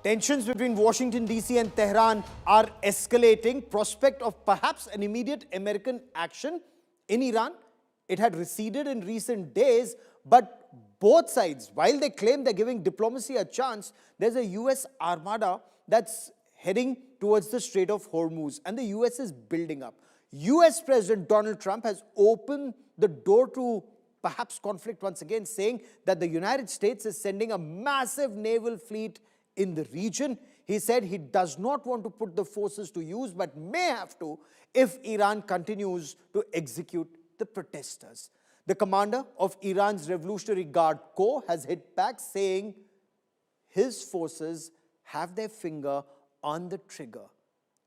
Tensions between Washington DC and Tehran are escalating. Prospect of perhaps an immediate American action in Iran. It had receded in recent days, but both sides, while they claim they're giving diplomacy a chance, there's a US Armada that's heading towards the Strait of Hormuz, and the US is building up. US President Donald Trump has opened the door to perhaps conflict once again, saying that the United States is sending a massive naval fleet in the region. He said he does not want to put the forces to use, but may have to if Iran continues to execute the protesters. The commander of Iran's Revolutionary Guard Corps has hit back, saying his forces have their finger on the trigger.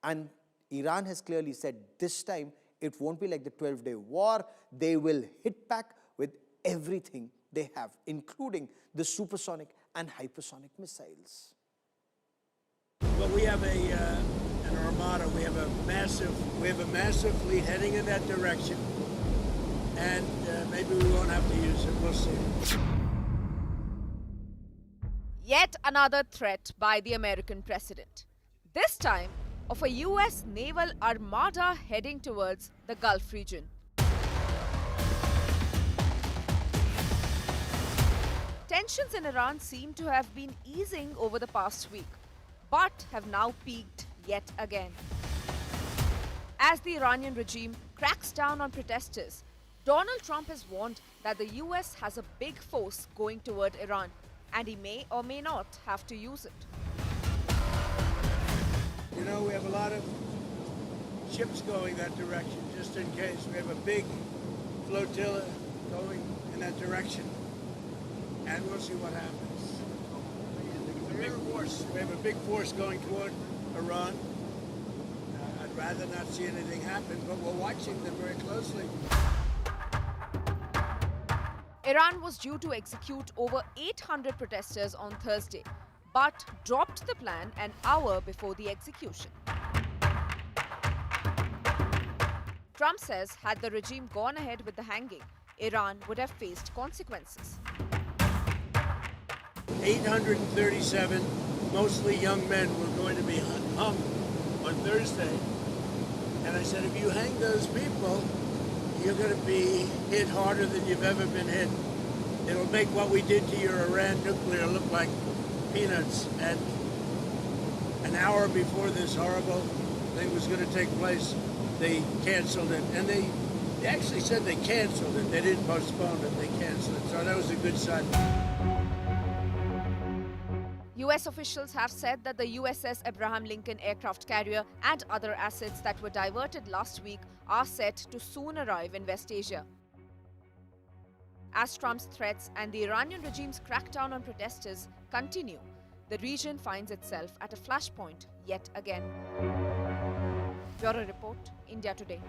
And Iran has clearly said this time it won't be like the 12-day war. They will hit back with everything they have, including the supersonic and hypersonic missiles. Well, we have an armada. We have a massive fleet heading in that direction, and maybe we won't have to use it. We'll see. Yet another threat by the American president. This time of a US naval armada heading towards the Gulf region. Tensions in Iran seem to have been easing over the past week, but have now peaked yet again. As the Iranian regime cracks down on protesters, Donald Trump has warned that the US has a big force going toward Iran, and he may or may not have to use it. You know, we have a lot of ships going that direction, just in case. We have a big flotilla going in that direction, and we'll see what happens. We have a big force going toward Iran. I'd rather not see anything happen, but we're watching them very closely. Iran was due to execute over 800 protesters on Thursday, but dropped the plan an hour before the execution. Trump says had the regime gone ahead with the hanging, Iran would have faced consequences. 837, mostly young men, were going to be hung on Thursday. And I said, if you hang those people, you're going to be hit harder than you've ever been hit. It'll make what we did to your Iran nuclear look like peanuts. And an hour before this horrible thing was going to take place, they canceled it. And they actually said they canceled it. They didn't postpone it, they canceled it. So that was a good sign. US officials have said that the USS Abraham Lincoln aircraft carrier and other assets that were diverted last week are set to soon arrive in West Asia. As Trump's threats and the Iranian regime's crackdown on protesters continue, the region finds itself at a flashpoint yet again. Bureau Report, India Today.